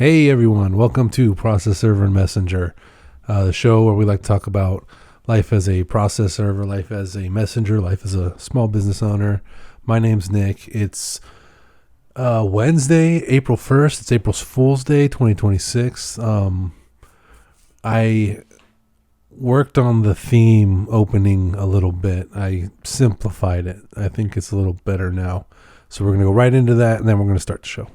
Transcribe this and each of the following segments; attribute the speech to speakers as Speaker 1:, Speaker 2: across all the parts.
Speaker 1: Hey everyone, welcome to Process Server and Messenger, the show where we like to talk about life as a process server, life as a messenger, life as a small business owner. My name's Nick. It's Wednesday, April 1st. It's April Fool's Day, 2026. I worked on the theme opening a little bit. I simplified it. I think it's a little better now. So we're going to go right into that, and then we're going to start the show.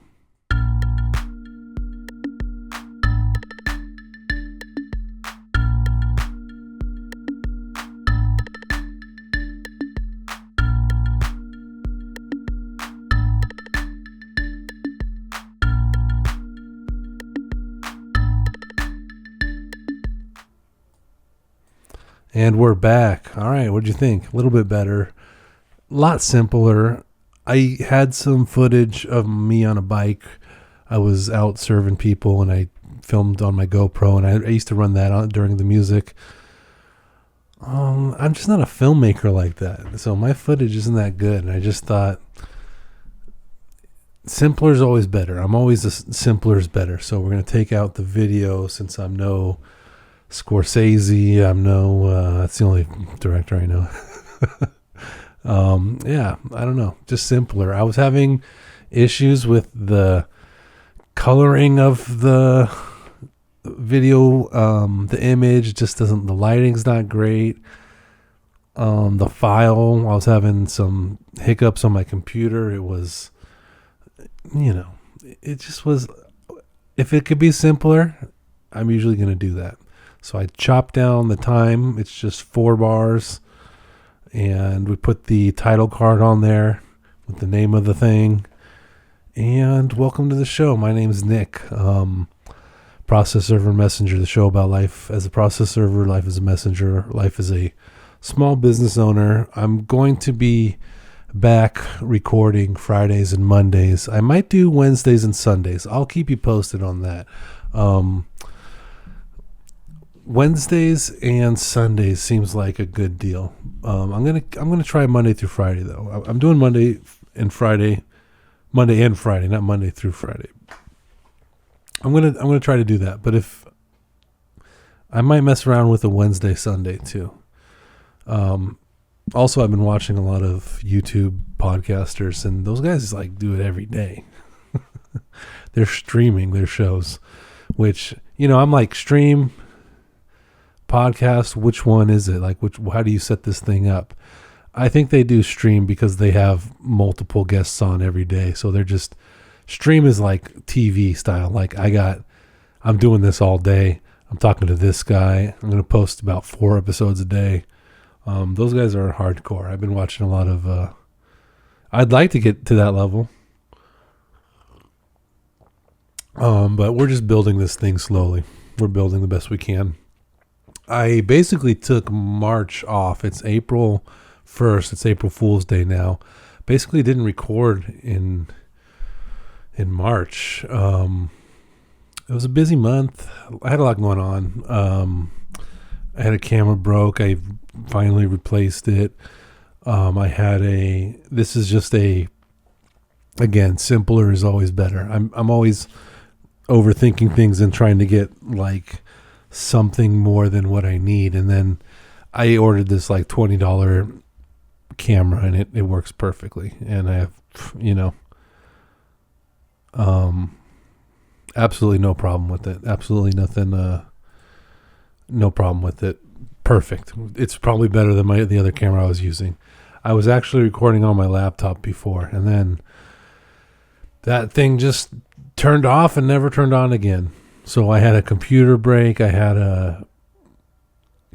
Speaker 1: And we're back. All right, what'd you think? A little bit better. A lot simpler. I had some footage of me on a bike. I was out serving people, and I filmed on my GoPro, and I used to run that on during the music. I'm just not a filmmaker like that, so my footage isn't that good, and I just thought simpler is always better. I'm always simpler is better, so we're going to take out the video since I'm no Scorsese. That's the only director I know. I don't know, just simpler. I was having issues with the coloring of the video. The image just doesn't, the lighting's not great. The file, I was having some hiccups on my computer. It was, it just was, if it could be simpler, I'm usually going to do that. So I chopped down the time. It's just 4 bars. And we put the title card on there with the name of the thing. And welcome to the show. My name is Nick. Process Server and Messenger, the show about life as a process server, life as a messenger, life as a small business owner. I'm going to be back recording Fridays and Mondays. I might do Wednesdays and Sundays. I'll keep you posted on that. Wednesdays and Sundays seems like a good deal. I'm gonna try Monday through Friday though. I'm doing Monday and Friday, not Monday through Friday. I'm gonna try to do that. But if I might mess around with a Wednesday, Sunday too. Also, I've been watching a lot of YouTube podcasters, and those guys do it every day. They're streaming their shows, which I'm like, stream, podcast, which one is it? How do you set this thing up? I think they do stream because they have multiple guests on every day. So they're just, stream is like TV style. I'm doing this all day. I'm talking to this guy. I'm going to post about 4 episodes a day. Those guys are hardcore. I've been watching a lot of, I'd like to get to that level. But we're just building this thing slowly. We're building the best we can. I basically took March off. It's April 1st. It's April Fool's Day now. Basically didn't record in March. It was a busy month. I had a lot going on. I had a camera broke. I finally replaced it. This is just again, simpler is always better. I'm always overthinking things and trying to get something more than what I need, and then I ordered this $20 camera, and it works perfectly, and I have absolutely no problem with it. Absolutely nothing, no problem with it. Perfect. It's probably better than the other camera I was using. I was actually recording on my laptop before, and then that thing just turned off and never turned on again. So I had a computer break. I had a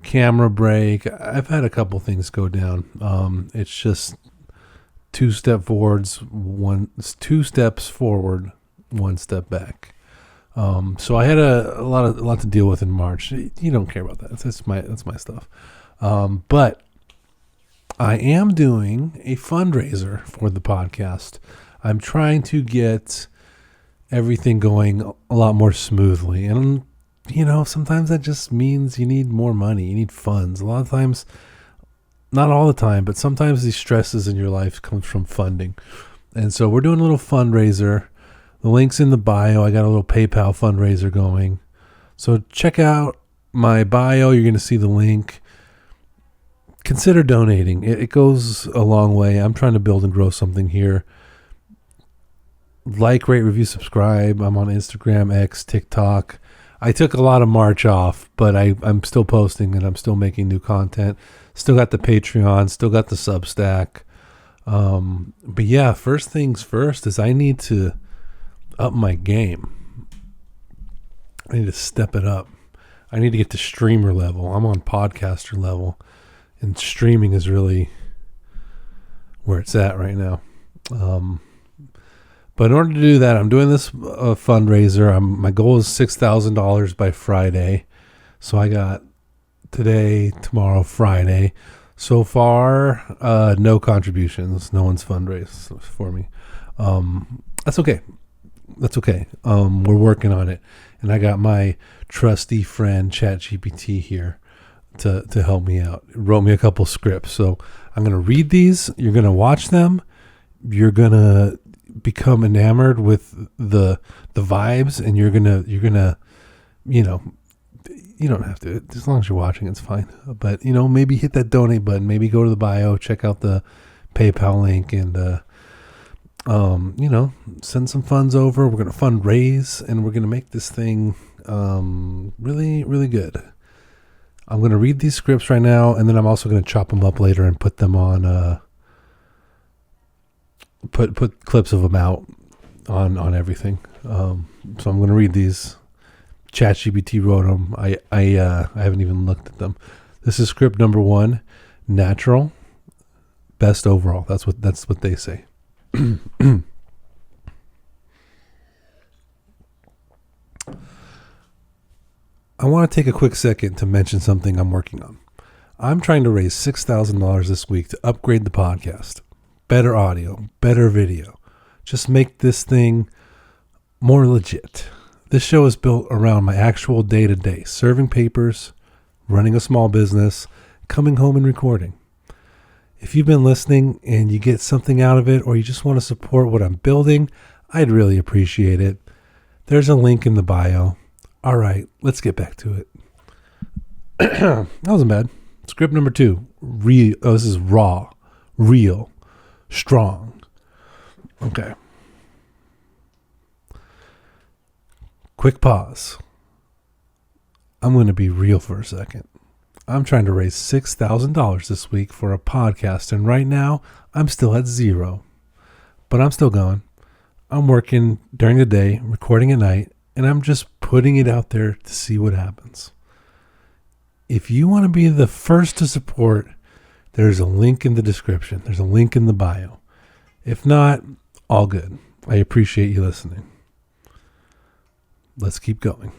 Speaker 1: camera break. I've had a couple things go down. It's just 2 steps forward, 1 step back. So I had a lot to deal with in March. You don't care about that. That's my stuff. But I am doing a fundraiser for the podcast. I'm trying to get everything going a lot more smoothly. And, sometimes that just means you need more money. You need funds. A lot of times, not all the time, but sometimes these stresses in your life comes from funding. And so we're doing a little fundraiser. The link's in the bio. I got a little PayPal fundraiser going. So check out my bio. You're going to see the link. Consider donating. It goes a long way. I'm trying to build and grow something here. Like, rate, review, subscribe. I'm on Instagram, X, TikTok. I took a lot of March off, but I'm still posting and I'm still making new content. Still got the Patreon, still got the Substack. But yeah, first things first is I need to up my game. I need to step it up. I need to get to streamer level. I'm on podcaster level, and streaming is really where it's at right now. But in order to do that, I'm doing this fundraiser. My goal is $6,000 by Friday. So I got today, tomorrow, Friday. So far, no contributions. No one's fundraised for me. That's okay. That's okay. We're working on it. And I got my trusty friend ChatGPT here to help me out. It wrote me a couple scripts. So I'm going to read these. You're going to watch them. You're going to become enamored with the vibes, and you're gonna you don't have to, as long as you're watching, it's fine. But maybe hit that donate button, maybe go to the bio, check out the PayPal link, and send some funds over. We're gonna fundraise, and we're gonna make this thing really, really good. I'm gonna read these scripts right now, and then I'm also gonna chop them up later and put them on put clips of them out on everything. So I'm going to read these. ChatGPT wrote them. I haven't even looked at them. This is script number 1, natural, best overall. That's what they say. I want to take a quick second to mention something I'm working on. I'm trying to raise $6,000 this week to upgrade the podcast. Better audio, better video. Just make this thing more legit. This show is built around my actual day-to-day, serving papers, running a small business, coming home and recording. If you've been listening and you get something out of it, or you just want to support what I'm building, I'd really appreciate it. There's a link in the bio. All right, let's get back to it. That wasn't bad. Script number 2. This is raw, real, strong. Okay. Quick pause. I'm going to be real for a second. I'm trying to raise $6,000 this week for a podcast, and right now I'm still at 0. But I'm still going. I'm working during the day, recording at night, and I'm just putting it out there to see what happens. If you want to be the first to support, there's a link in the description. There's a link in the bio. If not, all good. I appreciate you listening. Let's keep going.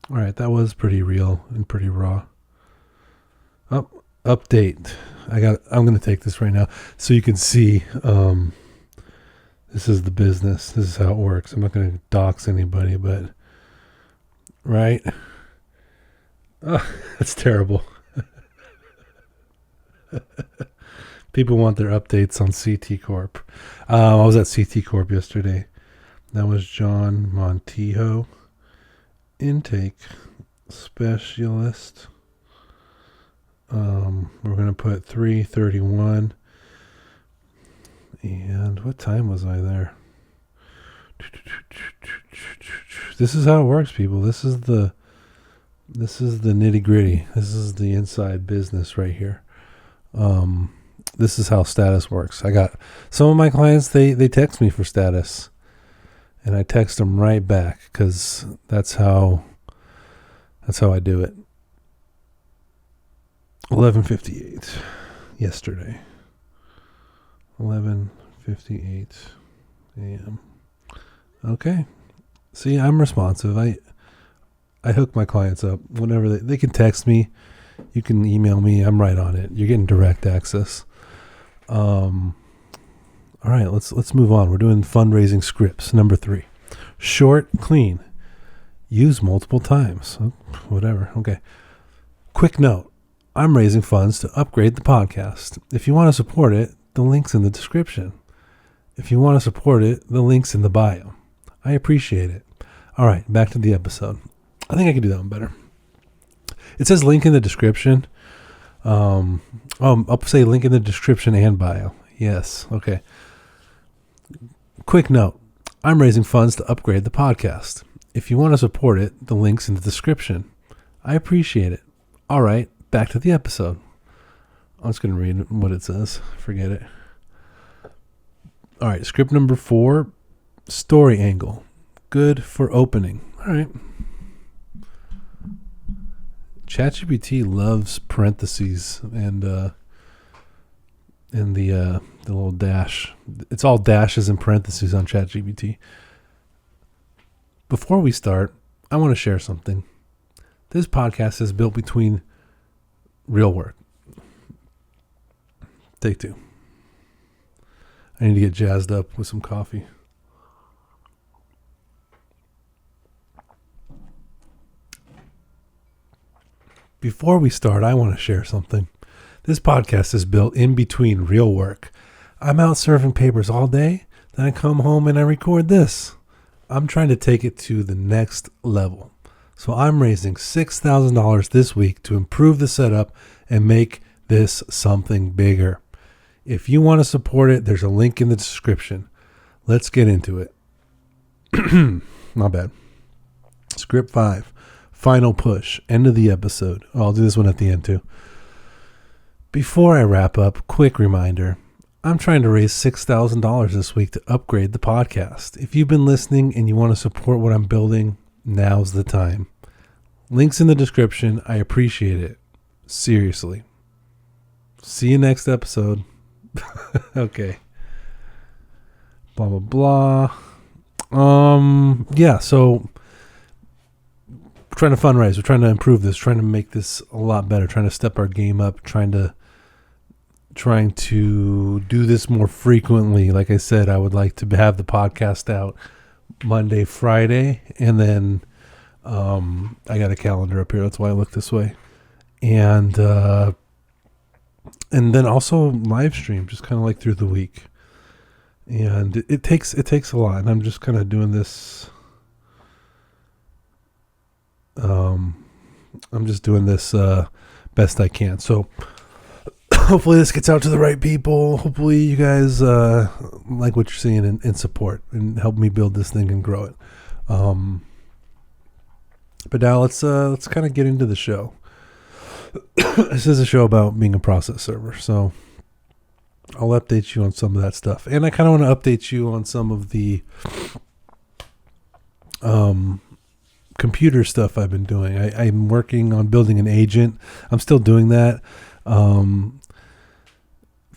Speaker 1: All right, that was pretty real and pretty raw. Update. I'm going to take this right now so you can see. This is the business. This is how it works. I'm not going to dox anybody, but right. Oh, that's terrible. People want their updates on CT Corp. I was at CT Corp yesterday. That was John Montijo, intake specialist. We're going to put 3:31. And what time was I there? This is how it works, people. This is the nitty gritty. This is the inside business right here. This is how status works. I got some of my clients, they text me for status, and I text them right back because that's how I do it. 11:58 yesterday. 11:58 a.m. Okay. See, I'm responsive. I hook my clients up whenever they can text me. You can email me. I'm right on it. You're getting direct access. All right, let's move on. We're doing fundraising scripts. Number 3, short, clean, use multiple times. Whatever. Okay. Quick note. I'm raising funds to upgrade the podcast. If you want to support it, the link's in the description. If you want to support it, the link's in the bio. I appreciate it. All right, back to the episode. I think I can do that one better. It says link in the description. I'll say link in the description and bio. Yes, okay. Quick note. I'm raising funds to upgrade the podcast. If you want to support it, the link's in the description. I appreciate it. All right, back to the episode. I'm just going to read what it says. Forget it. All right, script number 4, story angle. Good for opening. All right. ChatGPT loves parentheses and the little dash. It's all dashes and parentheses on ChatGPT. Before we start, I want to share something. This podcast is built between real work. Take 2. I need to get jazzed up with some coffee. Before we start, I want to share something. This podcast is built in between real work. I'm out serving papers all day, then I come home and I record this. I'm trying to take it to the next level. So I'm raising $6,000 this week to improve the setup and make this something bigger. If you want to support it, there's a link in the description. Let's get into it. Not bad. Script 5. Final push. End of the episode. I'll do this one at the end too. Before I wrap up, quick reminder. I'm trying to raise $6,000 this week to upgrade the podcast. If you've been listening and you want to support what I'm building, now's the time. Links in the description. I appreciate it. Seriously. See you next episode. Okay. Blah, blah, blah. Yeah, so we're trying to fundraise. We're trying to improve this, trying to make this a lot better, trying to step our game up, trying to do this more frequently. Like I said, I would like to have the podcast out Monday, Friday, and then I got a calendar up here. That's why I look this way. And then also live stream, just kind of like through the week. And it takes a lot. And I'm just kind of doing this. I'm just doing this best I can. So hopefully this gets out to the right people. Hopefully you guys like what you're seeing and support and help me build this thing and grow it. But now let's kind of get into the show. This is a show about being a process server, so I'll update you on some of that stuff. And I kind of want to update you on some of the computer stuff I've been doing. I'm working on building an agent. I'm still doing that. Kind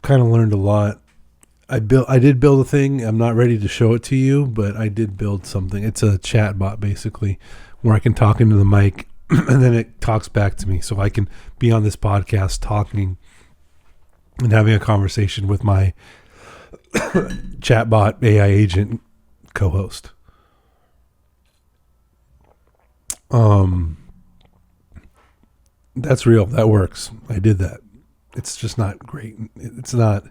Speaker 1: of learned a lot. I did build a thing. I'm not ready to show it to you, but I did build something. It's a chat bot, basically, where I can talk into the mic and then it talks back to me. So I can be on this podcast talking and having a conversation with my chatbot AI agent co-host. That's real. That works. I did that. It's just not great. It's not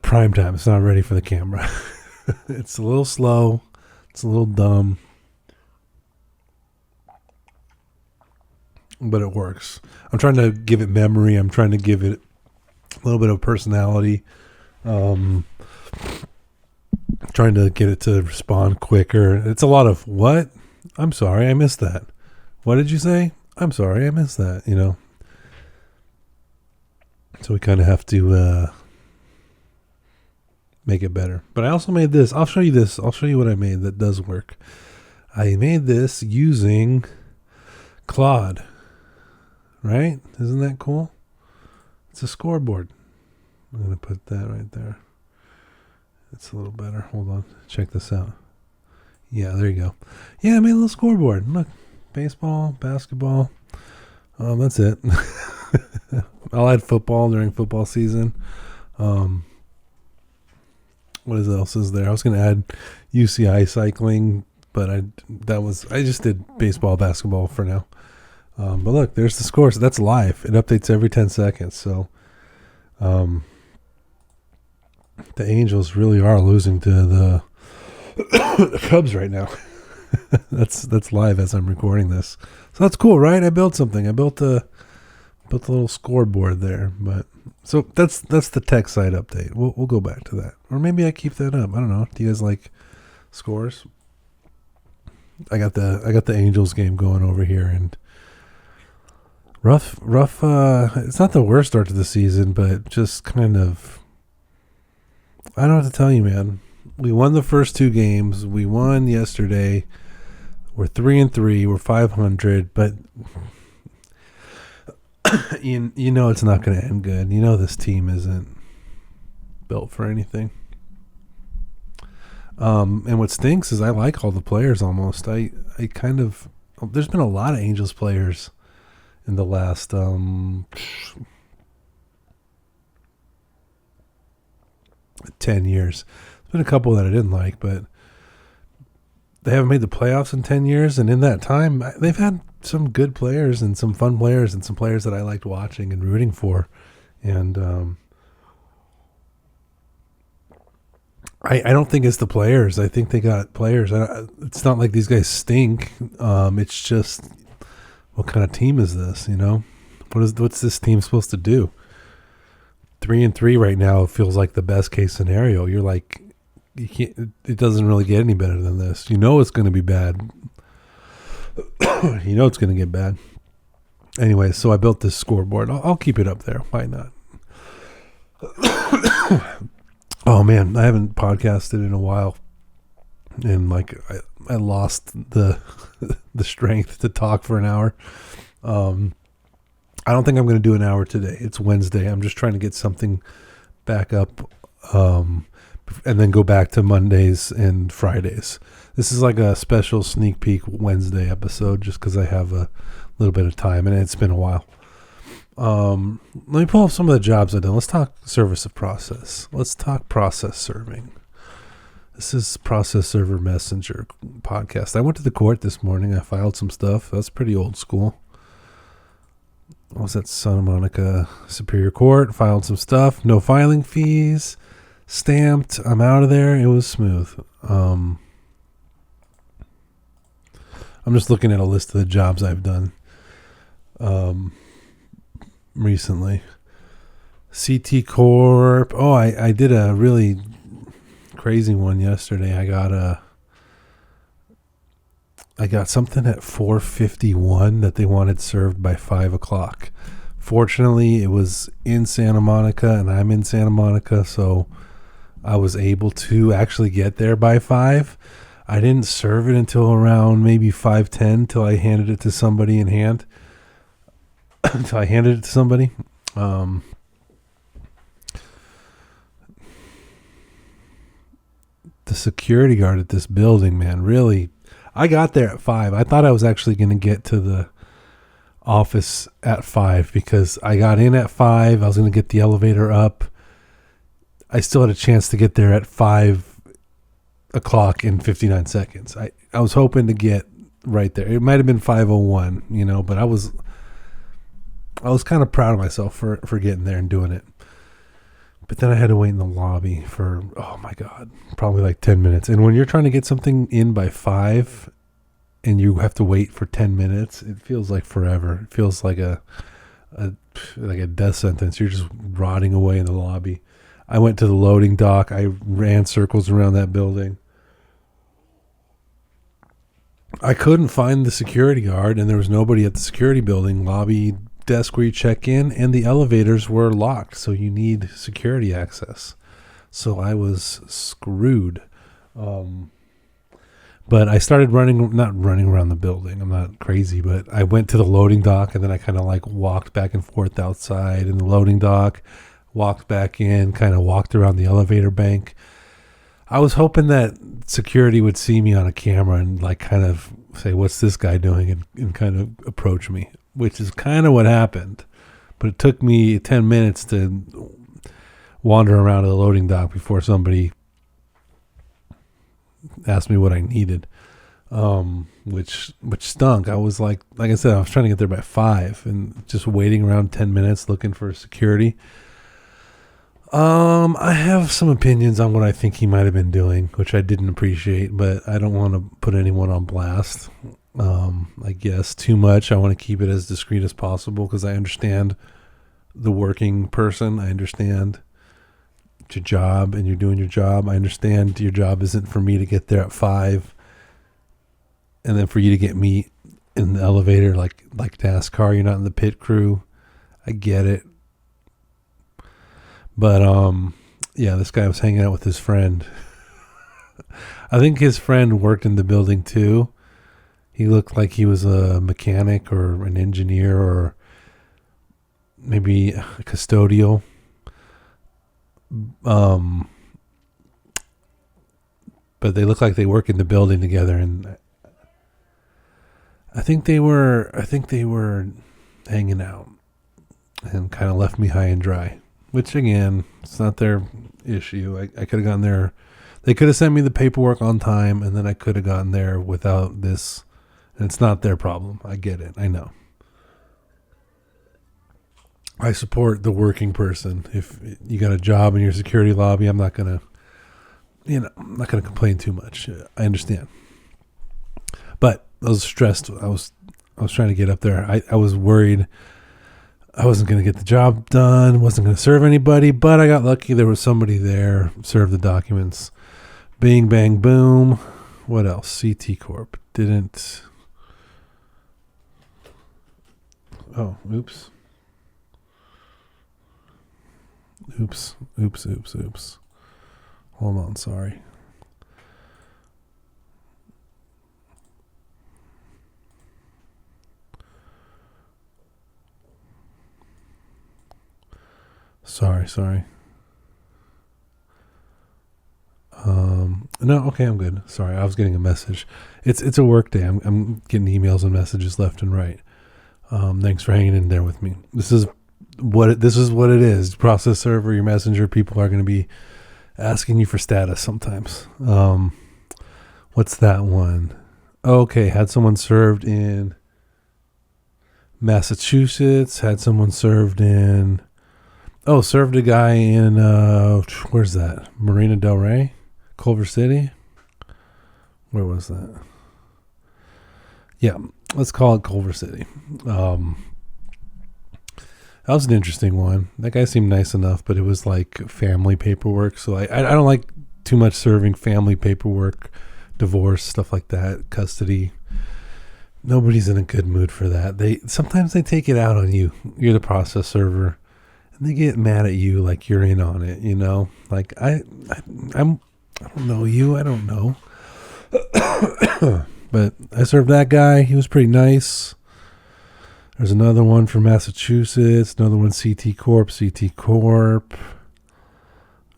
Speaker 1: prime time. It's not ready for the camera. It's a little slow. It's a little dumb. But it works. I'm trying to give it memory. I'm trying to give it a little bit of personality. Trying to get it to respond quicker. It's a lot of, what? I'm sorry, I missed that. What did you say? I'm sorry, I missed that, you know. So we kind of have to make it better. But I also made this. I'll show you this. I'll show you what I made that does work. I made this using Claude. Right? Isn't that cool? It's a scoreboard. I'm going to put that right there. It's a little better. Hold on. Check this out. Yeah, there you go. Yeah, I made a little scoreboard. Look. Baseball, basketball. That's it. I'll add football during football season. What else is there? I was going to add UCI cycling, but I just did baseball, basketball for now. But look, there's the score. So that's live. It updates every 10 seconds. So, The Angels really are losing to the Cubs right now. That's live as I'm recording this. So that's cool, right? I built something. I built a little scoreboard there. But so that's the tech side update. We'll go back to that, or maybe I keep that up. I don't know. Do you guys like scores? I got the Angels game going over here, and rough. It's not the worst start to the season, but just kind of. I don't know what to tell you, man. We won the first 2 games. We won yesterday. We're 3-3. We're 500, but you know it's not going to end good. You know this team isn't built for anything. And what stinks is I like all the players almost. I kind of there's been a lot of Angels players in the last 10 years. There's been a couple that I didn't like, but they haven't made the playoffs in 10 years. And in that time, they've had some good players and some fun players and some players that I liked watching and rooting for. And I don't think it's the players. I think they got players. It's not like these guys stink. It's just, what kind of team is this, you know? What's this team supposed to do? 3-3 right now feels like the best case scenario. You're like, you can't. It doesn't really get any better than this. You know it's going to be bad. You know it's going to get bad. Anyway, so I built this scoreboard. I'll keep it up there. Why not? Oh man, I haven't podcasted in a while, and like I lost the the strength to talk for an hour. I don't think I'm going to do an hour today. It's Wednesday. I'm just trying to get something back up, and then go back to Mondays and Fridays. This is like a special sneak peek Wednesday episode just because I have a little bit of time, and it's been a while. Let me pull up some of the jobs I've done. Let's talk service of process. Let's talk process serving. This is Process Server Messenger podcast. I went to the court this morning. I filed some stuff. That's pretty old school. I was at Santa Monica Superior Court, filed some stuff, no filing fees, stamped. I'm out of there. It was smooth. I'm just looking at a list of the jobs I've done recently. CT Corp. Oh, I did a really crazy one yesterday. I got something at 4:51 that they wanted served by 5 o'clock. Fortunately, it was in Santa Monica, and I'm in Santa Monica, so I was able to actually get there by 5. I didn't serve it until around maybe 5:10 till I handed it to somebody in hand. Until I handed it to somebody. The security guard at this building, man, really... I got there at 5. I thought I was actually going to get to the office at 5 because I got in at 5. I was going to get the elevator up. I still had a chance to get there at 5 o'clock in 59 seconds. I was hoping to get right there. It might have been 5:01, you know, but I was kind of proud of myself for getting there and doing it. But then I had to wait in the lobby for, oh my God, probably like 10 minutes. And when you're trying to get something in by 5 and you have to wait for 10 minutes, it feels like forever. It feels like a death sentence. You're just rotting away in the lobby. I went to the loading dock. I ran circles around that building. I couldn't find the security guard, and there was nobody at the security building lobby desk where you check in, and the elevators were locked, so you need security access. So I was screwed. But I started not running around the building. I'm not crazy, but I went to the loading dock, and then I kind of like walked back and forth outside in the loading dock, walked back in, kind of walked around the elevator bank. I was hoping that security would see me on a camera and like kind of say, what's this guy doing? And kind of approach me, which is kind of what happened. But it took me 10 minutes to wander around the loading dock before somebody asked me what I needed, which stunk. I was like I said, I was trying to get there by 5 and just waiting around 10 minutes looking for security. I have some opinions on what I think he might have been doing, which I didn't appreciate, but I don't want to put anyone on blast. I guess too much. I want to keep it as discreet as possible because I understand the working person. I understand it's your job and you're doing your job. I understand your job isn't for me to get there at 5 and then for you to get me in the elevator like NASCAR. You're not in the pit crew. I get it. But yeah, this guy was hanging out with his friend. I think his friend worked in the building too. He looked like he was a mechanic or an engineer or maybe a custodial. But they look like they work in the building together, and I think they were hanging out and kind of left me high and dry. Which again, it's not their issue. I could have gotten there. They could have sent me the paperwork on time, and then I could have gotten there without this. And it's not their problem. I get it. I know. I support the working person. If you got a job in your security lobby, I'm not gonna complain too much. I understand. But I was stressed. I was trying to get up there. I was worried I wasn't going to get the job done, wasn't going to serve anybody, but I got lucky. There was somebody there, served the documents. Bing, bang, boom. What else? CT Corp. Didn't. Oh, oops. Oops. Hold on, sorry. Sorry. No, okay, I'm good. Sorry, I was getting a message. It's a work day. I'm getting emails and messages left and right. Thanks for hanging in there with me. This is what it is. Process server, your messenger, people are going to be asking you for status sometimes. What's that one? Okay, had someone served in Massachusetts, had someone served in served a guy in where's that? Marina Del Rey? Culver City? Where was that? Yeah, let's call it Culver City. That was an interesting one. That guy seemed nice enough, but it was like family paperwork. So I don't like too much serving family paperwork, divorce, stuff like that, custody. Nobody's in a good mood for that. Sometimes they take it out on you. You're the process server, and they get mad at you like you're in on it. You know, like I don't know you. I don't know. But I served that guy. He was pretty nice. There's another one from Massachusetts. Another one, CT Corp.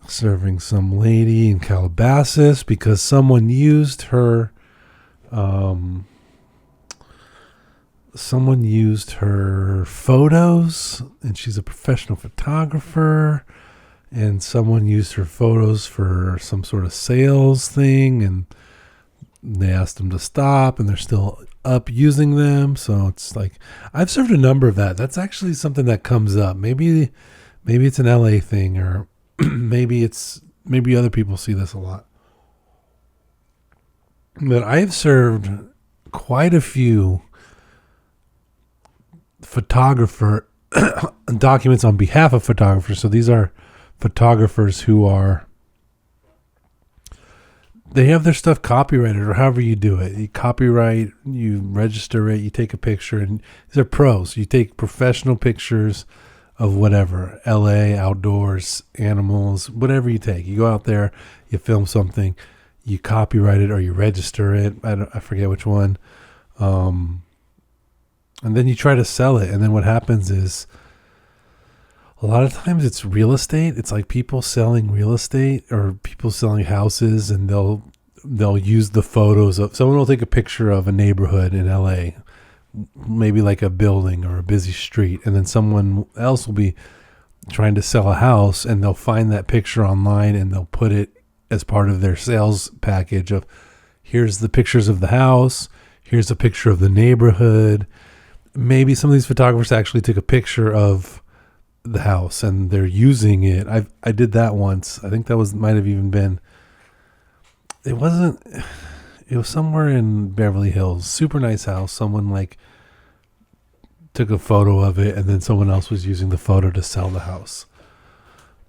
Speaker 1: Serving some lady in Calabasas because someone used her. Someone used her photos, and she's a professional photographer. And someone used her photos for some sort of sales thing, and they asked them to stop, and they're still up using them. So it's like, I've served a number of that. That's actually something that comes up. Maybe it's an LA thing, or maybe other people see this a lot. But I have served quite a few photographer documents on behalf of photographers. So these are photographers who they have their stuff copyrighted, or however you do it. You copyright, you register it, you take a picture, and these are pros. You take professional pictures of whatever, LA, outdoors, animals, whatever you take. You go out there, you film something, you copyright it or you register it. I forget which one. And then you try to sell it. And then what happens is, a lot of times it's real estate. It's like people selling real estate or people selling houses, and they'll use the photos of, someone will take a picture of a neighborhood in LA, maybe like a building or a busy street, and then someone else will be trying to sell a house, and they'll find that picture online and they'll put it as part of their sales package of, here's the pictures of the house, here's a picture of the neighborhood. Maybe some of these photographers actually took a picture of the house and they're using it. I did that once. I think that might have even been, it was somewhere in Beverly Hills, super nice house. Someone like took a photo of it and then someone else was using the photo to sell the house.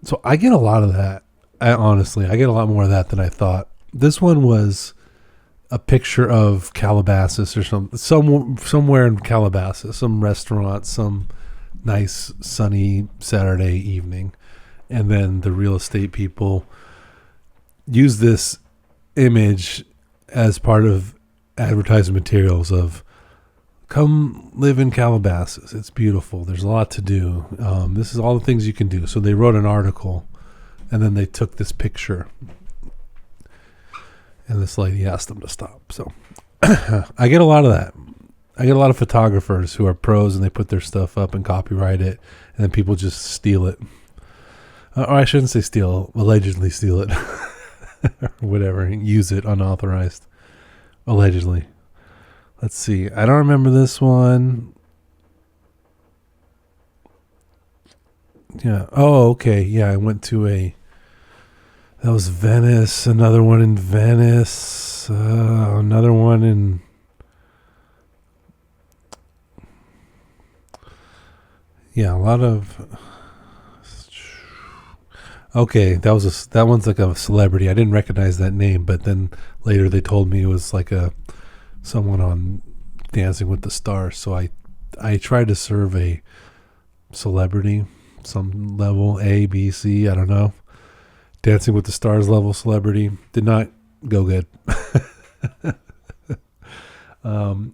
Speaker 1: So I get a lot of that. Honestly, I get a lot more of that than I thought. This one was a picture of Calabasas or somewhere in Calabasas, some restaurant, some nice sunny Saturday evening. And then the real estate people use this image as part of advertising materials of, come live in Calabasas. It's beautiful. There's a lot to do. This is all the things you can do. So they wrote an article and then they took this picture and this lady asked them to stop. So I get a lot of that. I get a lot of photographers who are pros and they put their stuff up and copyright it and then people just steal it. Or I shouldn't say steal, allegedly steal it. Or whatever, use it unauthorized. Allegedly. Let's see. I don't remember this one. Yeah. Oh, okay. Yeah, I went to that was Venice. Another one in Venice. Another one in. Yeah, a lot of. Okay, that one's like a celebrity. I didn't recognize that name, but then later they told me it was like someone on Dancing with the Stars. So I tried to serve a celebrity, some level A, B, C, I don't know. Dancing with the Stars level celebrity. Did not go good. Had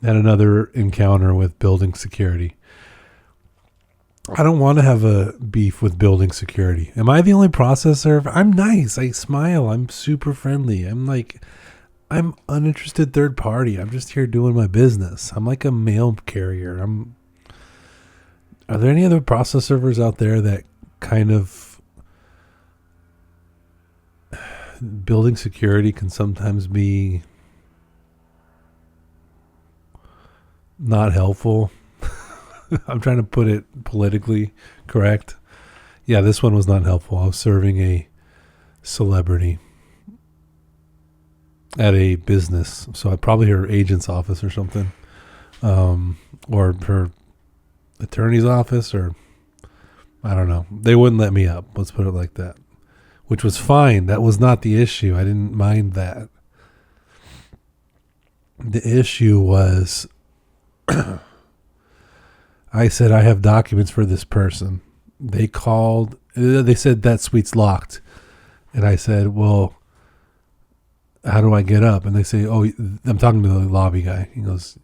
Speaker 1: another encounter with building security. I don't want to have a beef with building security. Am I the only process server? I'm nice. I smile. I'm super friendly. I'm uninterested third party. I'm just here doing my business. I'm like a mail carrier. Are there any other process servers out there that kind of building security can sometimes be not helpful? I'm trying to put it politically correct. Yeah, this one was not helpful. I was serving a celebrity at a business. So probably her agent's office or something. Or her attorney's office, or I don't know. They wouldn't let me up. Let's put it like that. Which was fine. That was not the issue. I didn't mind that. The issue was I said, I have documents for this person. They called. They said that suite's locked. And I said, well, how do I get up? And they say, oh, I'm talking to the lobby guy. He goes,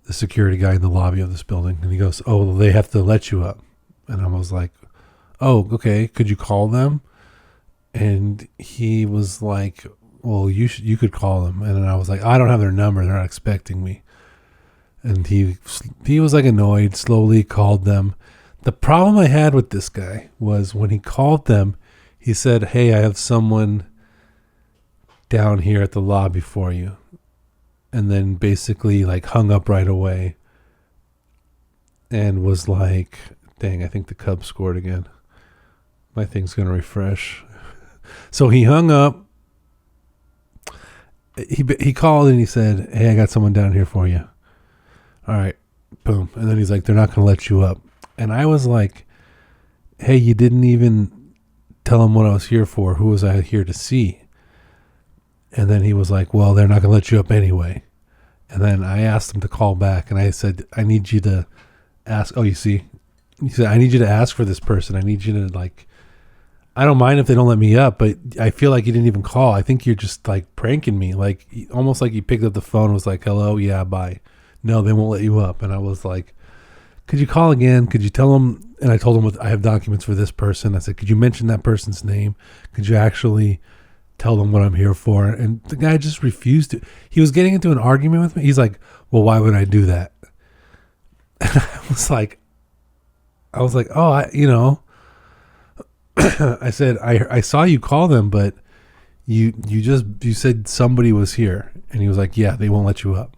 Speaker 1: the security guy in the lobby of this building. And he goes, oh, well, they have to let you up. And I was like, oh, okay. Could you call them? And he was like, well, you could call them. And I was like, I don't have their number. They're not expecting me. And he was like annoyed, slowly called them. The problem I had with this guy was when he called them, he said, hey, I have someone down here at the lobby for you. And then basically like hung up right away and was like, dang, I think the Cubs scored again. My thing's going to refresh. So he hung up. He called and he said, hey, I got someone down here for you. All right, boom. And then he's like, they're not going to let you up. And I was like, hey, you didn't even tell him what I was here for. Who was I here to see? And then he was like, well, they're not going to let you up anyway. And then I asked him to call back. And I said, I need you to ask. Oh, you see? He said, I need you to ask for this person. I need you to like, I don't mind if they don't let me up, but I feel like you didn't even call. I think you're just like pranking me. Like almost like you picked up the phone and was like, hello, yeah, bye. No, they won't let you up. And I was like, could you call again? Could you tell them? And I told him, I have documents for this person. I said, could you mention that person's name? Could you actually tell them what I'm here for? And the guy just refused to. He was getting into an argument with me. He's like, well, why would I do that? And I was like, oh, I said, I saw you call them, but you said somebody was here. And he was like, yeah, they won't let you up.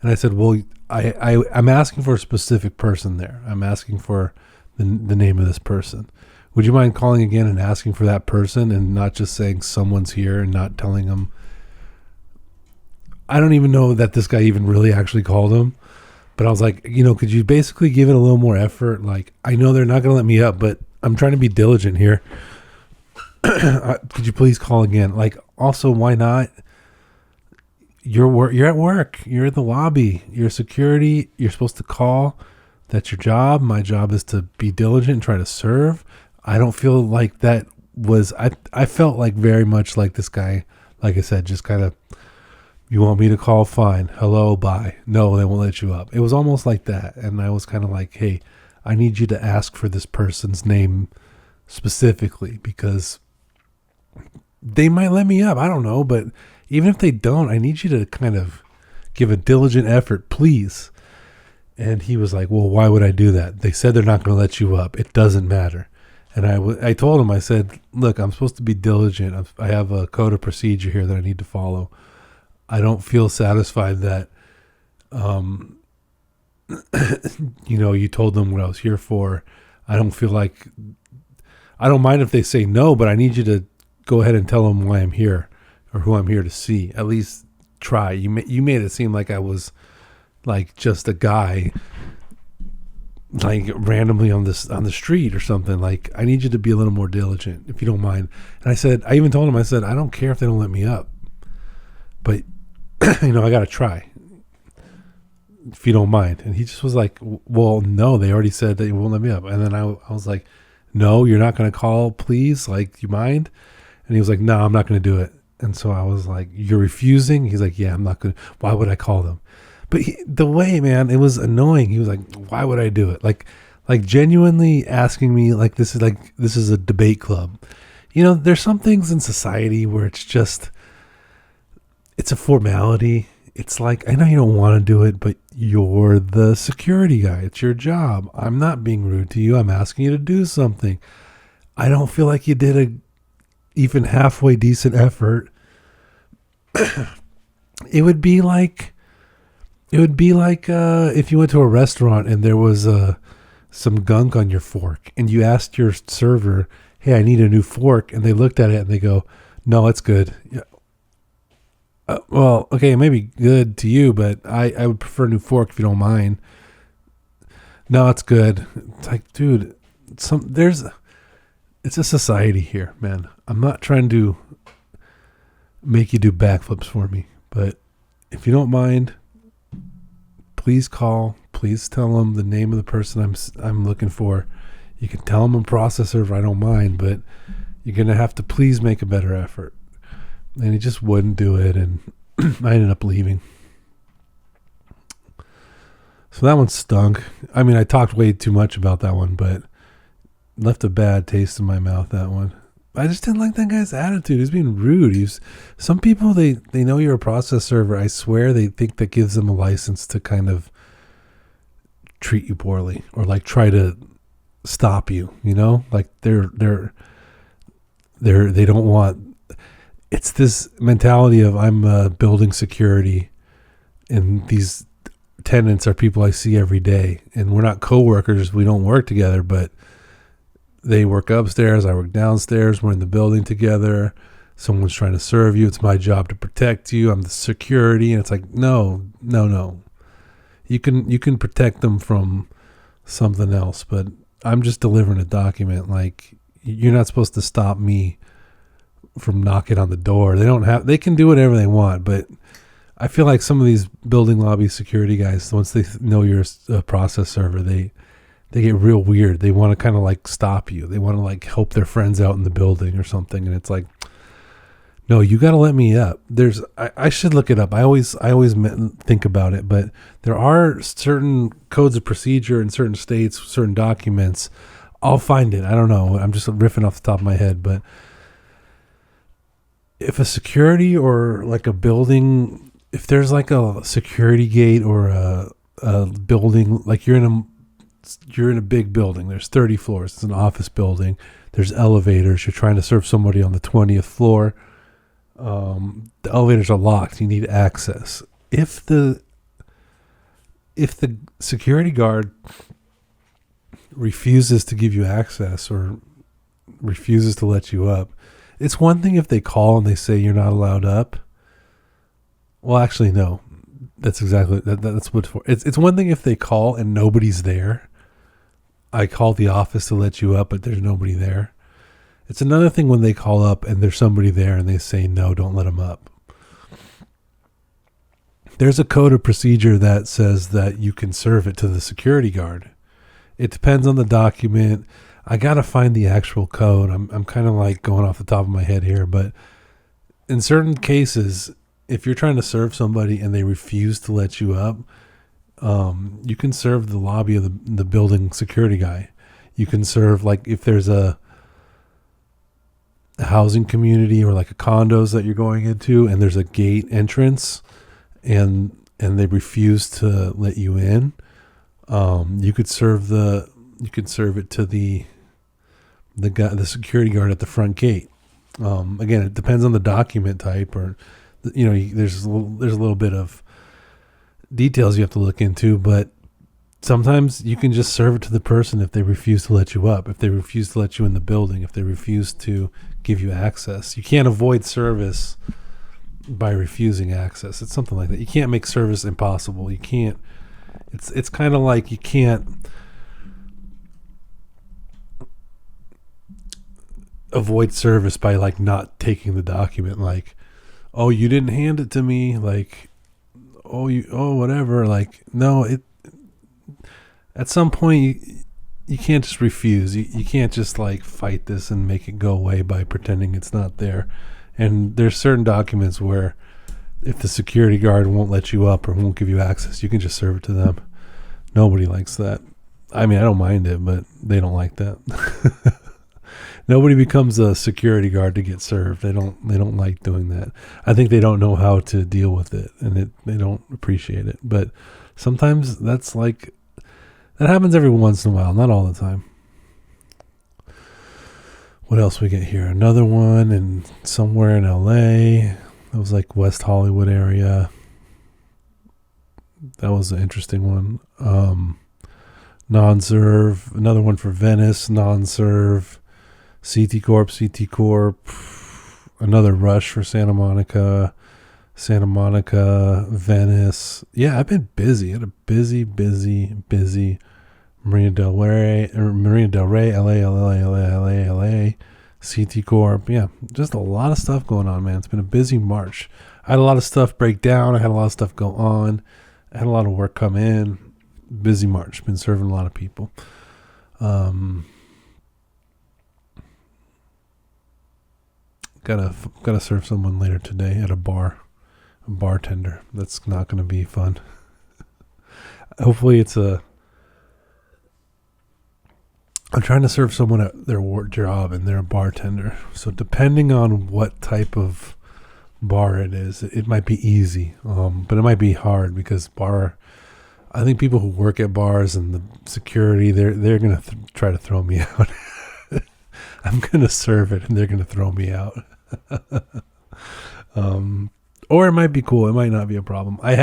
Speaker 1: And I said, well, I'm asking for a specific person there. I'm asking for the name of this person. Would you mind calling again and asking for that person and not just saying someone's here and not telling them? I don't even know that this guy even really actually called him. But I was like, could you basically give it a little more effort? Like, I know they're not going to let me up, but I'm trying to be diligent here. Could you please call again? Like, also, why not? You're at work. You're at the lobby. You're security. You're supposed to call. That's your job. My job is to be diligent and try to serve. I don't feel like that was... I felt like very much like this guy, like I said, just kind of... You want me to call? Fine. Hello, bye. No, they won't let you up. It was almost like that. And I was kind of like, hey, I need you to ask for this person's name specifically because they might let me up. I don't know. But even if they don't, I need you to kind of give a diligent effort, please. And he was like, well, why would I do that? They said they're not going to let you up. It doesn't matter. And I told him, I said, look, I'm supposed to be diligent. I have a code of procedure here that I need to follow. I don't feel satisfied that, you told them what I was here for. I don't feel like, I don't mind if they say no, but I need you to go ahead and tell them why I'm here or who I'm here to see. At least try. You made it seem like I was like just a guy, like randomly on the street or something. Like, I need you to be a little more diligent if you don't mind. And I even told him, I said, I don't care if they don't let me up, but I got to try if you don't mind. And he just was like, well, no, they already said that you won't let me up. And then I was like, no, you're not going to call, please? Like, you mind? And he was like, no, I'm not going to do it. And so I was like, you're refusing? He's like, yeah, I'm not going to. Why would I call them? But the way, man, it was annoying. He was like, why would I do it? Like genuinely asking me like this is a debate club. There's some things in society where it's just, it's a formality. It's like, I know you don't want to do it, but you're the security guy. It's your job. I'm not being rude to you. I'm asking you to do something. I don't feel like you did a even halfway decent effort. It would be like if you went to a restaurant and there was some gunk on your fork and you asked your server, hey, I need a new fork. And they looked at it and they go, no, it's good. Yeah. Well, okay, maybe good to you, but I would prefer a new fork if you don't mind. No, it's good. It's like, dude, it's a society here, man. I'm not trying to make you do backflips for me, but if you don't mind, please call. Please tell them the name of the person I'm looking for. You can tell them I'm a process server. I don't mind, but you're gonna have to please make a better effort. And he just wouldn't do it, and I ended up leaving. So that one stunk. I mean, I talked way too much about that one, but left a bad taste in my mouth, that one. I just didn't like that guy's attitude. He's being rude. Some people, they know you're a process server. I swear they think that gives them a license to kind of treat you poorly or like try to stop you, Like they don't want... It's this mentality of I'm building security and these tenants are people I see every day and we're not coworkers. We don't work together, but they work upstairs. I work downstairs. We're in the building together. Someone's trying to serve you. It's my job to protect you. I'm the security. And it's like, no. You can protect them from something else, but I'm just delivering a document. Like, you're not supposed to stop me from knocking on the door. They can do whatever they want, but I feel like some of these building lobby security guys, once they know you're a process server, they get real weird. They want to kind of like stop you. They want to like help their friends out in the building or something. And it's like, no, you got to let me up. I should look it up. I always think about it, but there are certain codes of procedure in certain states, certain documents. I'll find it. I don't know. I'm just riffing off the top of my head, but if a security or like a building, if there's like a security gate or a building, like you're in a big building, there's 30 floors, it's an office building, there's elevators, you're trying to serve somebody on the 20th floor, the elevators are locked, you need access. If the security guard refuses to give you access or refuses to let you up, it's one thing if they call and they say you're not allowed up. Well, actually, no. That's exactly that's what for. It's one thing if they call and nobody's there. I called the office to let you up, but there's nobody there. It's another thing when they call up and there's somebody there and they say no, don't let them up. There's a code of procedure that says that you can serve it to the security guard. It depends on the document. I gotta find the actual code. I'm kind of like going off the top of my head here, but in certain cases, if you're trying to serve somebody and they refuse to let you up, you can serve the lobby of the building security guy. You can serve, like, if there's a housing community or like a condos that you're going into and there's a gate entrance and they refuse to let you in, you could serve it to the guy, the security guard at the front gate. Again, it depends on the document type, or there's a little bit of details you have to look into, but sometimes you can just serve it to the person if they refuse to let you up, if they refuse to let you in the building, if they refuse to give you access. You can't avoid service by refusing access. It's something like that. You can't make service impossible. You can't. It's kind of like you can't avoid service by like not taking the document. Like, oh, you didn't hand it to me. Like, whatever. Like, no, at some point you can't just refuse. You can't just like fight this and make it go away by pretending it's not there. And there's certain documents where if the security guard won't let you up or won't give you access, you can just serve it to them. Nobody likes that. I mean, I don't mind it, but they don't like that. Nobody becomes a security guard to get served. They don't like doing that. I think they don't know how to deal with it, and they don't appreciate it. But sometimes that happens every once in a while, not all the time. What else we get here? Another one in somewhere in LA. That was like West Hollywood area. That was an interesting one. Non-serve. Another one for Venice. Non-serve. CT Corp. Another Rush for Santa Monica, Venice. Yeah, I've been busy. I had a busy Marina Del Rey, LA, CT Corp. Yeah, just a lot of stuff going on, man. It's been a busy March. I had a lot of stuff break down. I had a lot of stuff go on. I had a lot of work come in. Busy March. Been serving a lot of people. Gotta serve someone later today at a bartender. That's not going to be fun. Hopefully I'm trying to serve someone at their job and they're a bartender. So depending on what type of bar it is, it might be easy. But it might be hard because I think people who work at bars and the security, they're going to try to throw me out. I'm going to serve it and they're going to throw me out. Or it might be cool. It might not be a problem. I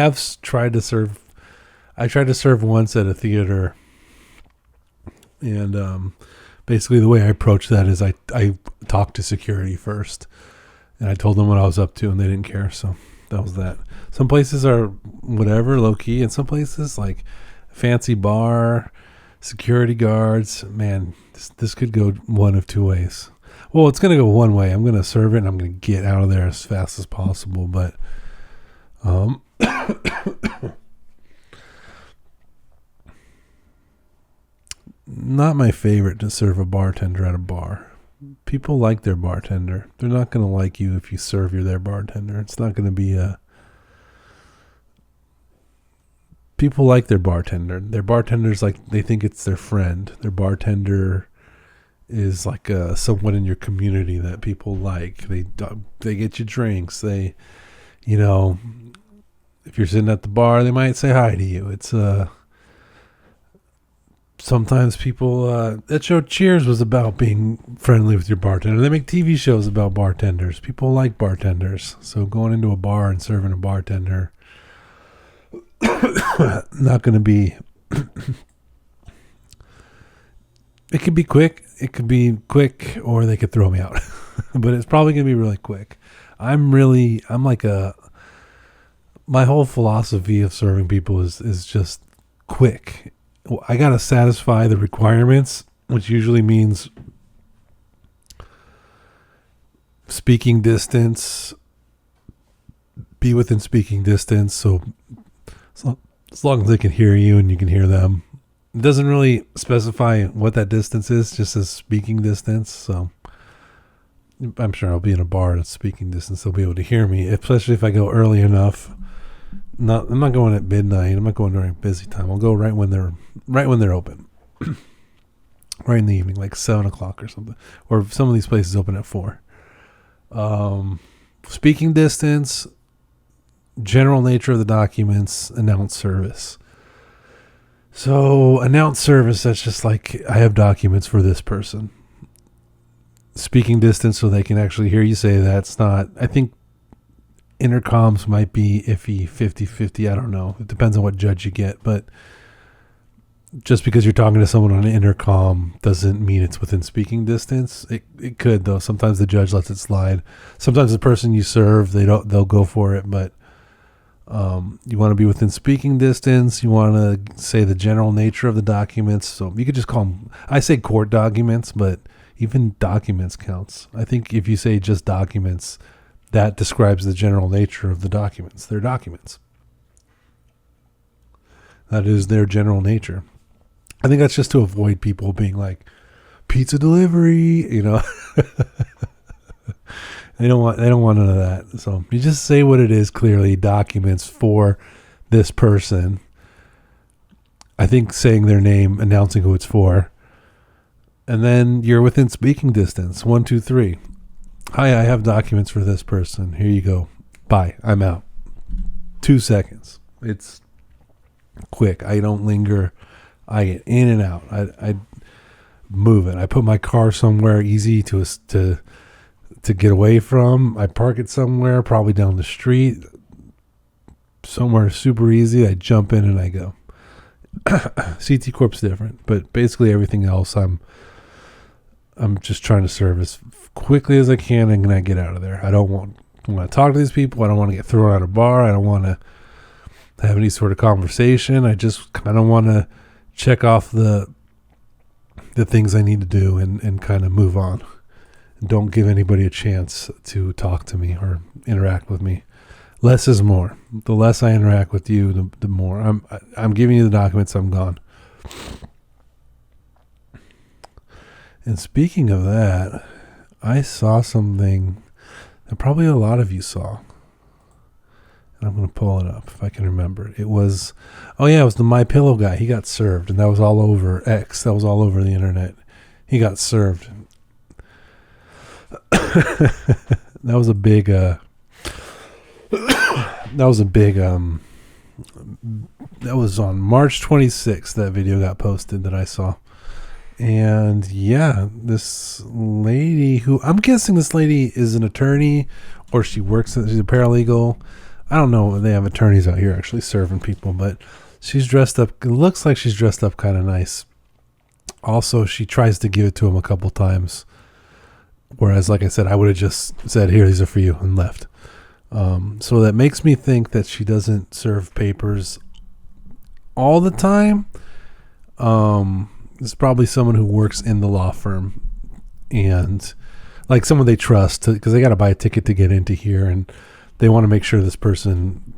Speaker 1: tried to serve once at a theater, and basically the way I approached that is I talked to security first, and I told them what I was up to, and they didn't care. So that was that. Some places are whatever, low key, and some places like fancy bar, security guards. Man, this could go one of two ways. Well, it's going to go one way. I'm going to serve it and I'm going to get out of there as fast as possible. But not my favorite to serve a bartender at a bar. People like their bartender. They're not going to like you if you serve their bartender. It's not going to be people like their bartender. Their bartender's like, they think it's their friend. Their bartender is like someone in your community that people like. They get you drinks. They, if you're sitting at the bar, they might say hi to you. It's sometimes people that show Cheers was about being friendly with your bartender. They make TV shows about bartenders. People like bartenders. So going into a bar and serving a bartender, not going to be It could be quick. It could be quick, or they could throw me out. But it's probably going to be really quick. I'm like my whole philosophy of serving people is just quick. I got to satisfy the requirements, which usually means speaking distance, be within speaking distance. So as long as they can hear you and you can hear them. It doesn't really specify what that distance is, just as speaking distance. So I'm sure I'll be in a bar at speaking distance. They'll be able to hear me, especially if I go early enough. I'm not going at midnight. I'm not going during busy time. I'll go right when they're open, right in the evening, like 7:00 or something. Or some of these places open at 4. Speaking distance, general nature of the documents, announce service. So announce service, that's just like, I have documents for this person. Speaking distance, so they can actually hear you say that's not, I think intercoms might be iffy, 50-50, I don't know. It depends on what judge you get, but just because you're talking to someone on an intercom doesn't mean it's within speaking distance. It could, though. Sometimes the judge lets it slide. Sometimes the person you serve, they'll go for it, but you want to be within speaking distance. You want to say the general nature of the documents. So you could just call them, I say court documents, but even documents counts. I think if you say just documents, that describes the general nature of the documents. They're documents. That is their general nature. I think that's just to avoid people being like, pizza delivery, you know. They don't want none of that. So you just say what it is clearly, documents for this person. I think saying their name, announcing who it's for. And then you're within speaking distance. 1, 2, 3. Hi, I have documents for this person. Here you go. Bye. I'm out. 2 seconds. It's quick. I don't linger. I get in and out. I move it. I put my car somewhere easy to get away from. I park it somewhere, probably down the street, somewhere super easy. I jump in and I go. CT Corp's different, but basically everything else, I'm just trying to serve as quickly as I can and I get out of there. I don't want to talk to these people. I don't want to get thrown out of a bar. I don't want to have any sort of conversation. I just kind of want to check off the things I need to do and kind of move on. And don't give anybody a chance to talk to me or interact with me. Less is more. The less I interact with you, the more. I'm giving you the documents, I'm gone. And speaking of that, I saw something that probably a lot of you saw. And I'm going to pull it up if I can remember. It was the My Pillow guy. He got served, and that was all over X. That was all over the internet. He got served. That was a big that was on March 26th that video got posted that I saw. And yeah, this lady who, I'm guessing this lady is an attorney or she's a paralegal. I don't know if they have attorneys out here actually serving people, but she's dressed up. It looks like she's dressed up kind of nice. Also, she tries to give it to him a couple times. Whereas, like I said, I would have just said, here, these are for you, and left. So that makes me think that she doesn't serve papers all the time. It's probably someone who works in the law firm and like someone they trust because they got to buy a ticket to get into here and they want to make sure this person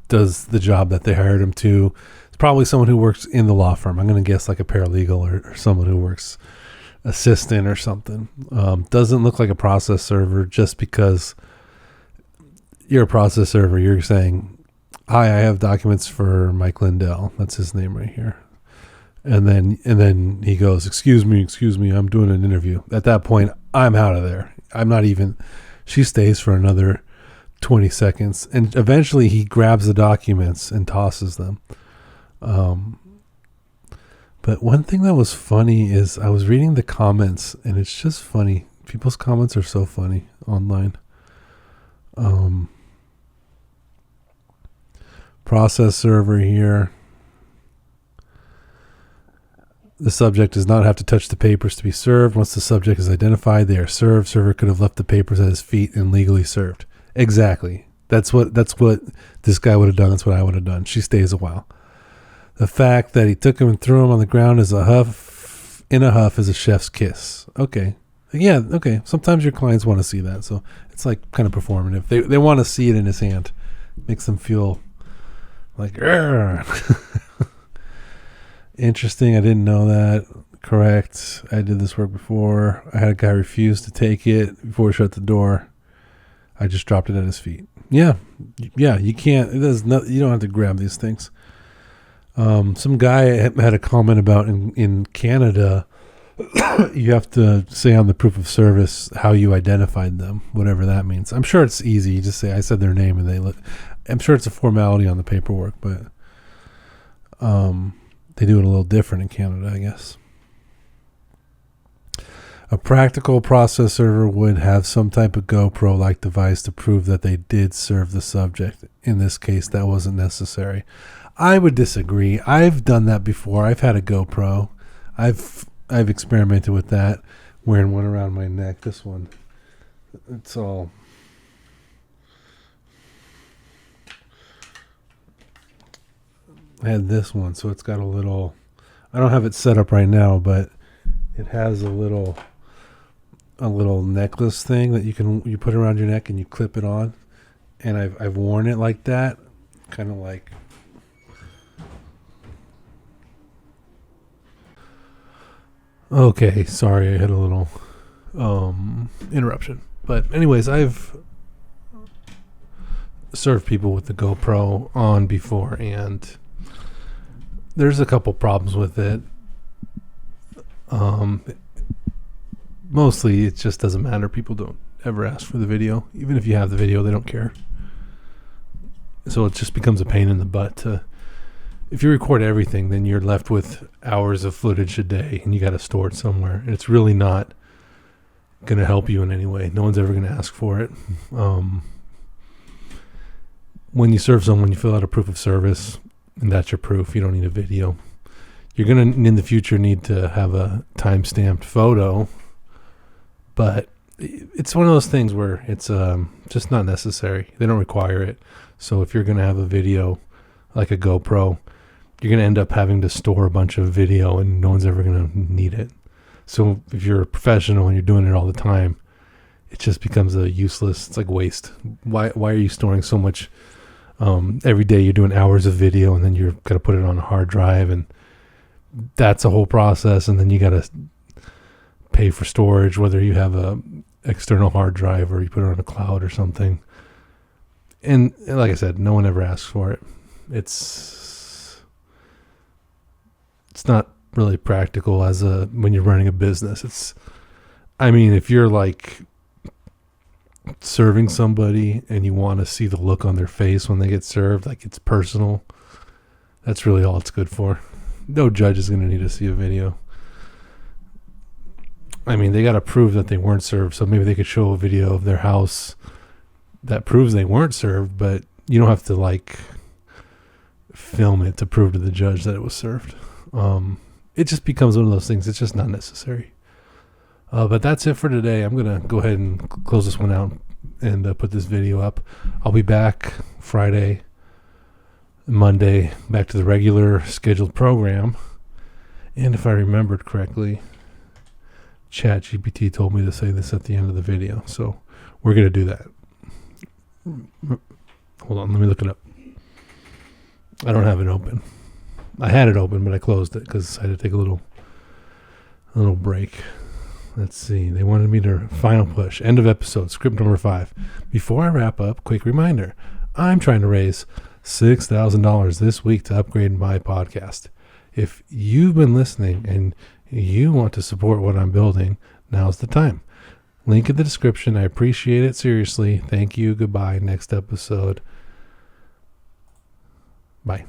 Speaker 1: does the job that they hired him to. It's probably someone who works in the law firm. I'm going to guess like a paralegal or someone who works assistant or something. Doesn't look like a process server just because you're a process server. You're saying, hi, I have documents for Mike Lindell. That's his name right here. And then he goes, excuse me, I'm doing an interview. At that point, I'm out of there. She stays for another 20 seconds. And eventually he grabs the documents and tosses them. But one thing that was funny is I was reading the comments and it's just funny. People's comments are so funny online. Process server here. The subject does not have to touch the papers to be served. Once the subject is identified, they are served. Server could have left the papers at his feet and legally served. Exactly. That's what this guy would have done. That's what I would have done. She stays a while. The fact that he took him and threw him on the ground is a huff is a chef's kiss. Okay. Yeah, okay. Sometimes your clients want to see that, so it's like kind of performative. They want to see it in his hand. Makes them feel like, interesting. I didn't know that. Correct. I did this work before. I had a guy refuse to take it before he shut the door. I just dropped it at his feet. Yeah. You can't. You don't have to grab these things. Some guy had a comment about in Canada, you have to say on the proof of service how you identified them, whatever that means. I'm sure it's easy. You just say, I said their name, and they look. I'm sure it's a formality on the paperwork, but they do it a little different in Canada, I guess. A practical process server would have some type of GoPro-like device to prove that they did serve the subject. In this case, that wasn't necessary. I would disagree. I've done that before. I've had a GoPro. I've experimented with that, wearing one around my neck. This one, it's all. I had this one, so it's got a little. I don't have it set up right now, but it has a little necklace thing that you put around your neck and you clip it on, and I've worn it like that, kind of like. Okay, sorry, I had a little interruption. But anyways, I've served people with the GoPro on before, and there's a couple problems with it. Mostly, it just doesn't matter. People don't ever ask for the video. Even if you have the video, they don't care. So it just becomes a pain in the butt. If you record everything, then you're left with hours of footage a day, and you got to store it somewhere. And it's really not going to help you in any way. No one's ever going to ask for it. When you serve someone, you fill out a proof of service, and that's your proof. You don't need a video. You're going to, in the future, need to have a time-stamped photo, but it's one of those things where it's just not necessary. They don't require it. So if you're going to have a video like a GoPro, you're going to end up having to store a bunch of video, and no one's ever going to need it. So if you're a professional and you're doing it all the time, it just becomes a useless, it's like waste. Why are you storing so much? Every day you're doing hours of video, and then you're going to put it on a hard drive, and that's a whole process. And then you got to pay for storage, whether you have a external hard drive or you put it on a cloud or something. And like I said, no one ever asks for it. It's not really practical when you're running a business. If you're like serving somebody and you want to see the look on their face when they get served, like it's personal, that's really all it's good for. No judge is going to need to see a video. They got to prove that they weren't served, so maybe they could show a video of their house that proves they weren't served, but you don't have to like film it to prove to the judge that it was served. It just becomes one of those things. It's just not necessary. But that's it for today. I'm going to go ahead and close this one out and put this video up. I'll be back Friday, Monday, back to the regular scheduled program. And if I remembered correctly, ChatGPT told me to say this at the end of the video. So we're going to do that. Hold on, let me look it up. I don't have it open. I had it open, but I closed it because I had to take a little break. Let's see. They wanted me to final push. End of episode. Script number 5. Before I wrap up, quick reminder. I'm trying to raise $6,000 this week to upgrade my podcast. If you've been listening and you want to support what I'm building, now's the time. Link in the description. I appreciate it. Seriously. Thank you. Goodbye. Next episode. Bye.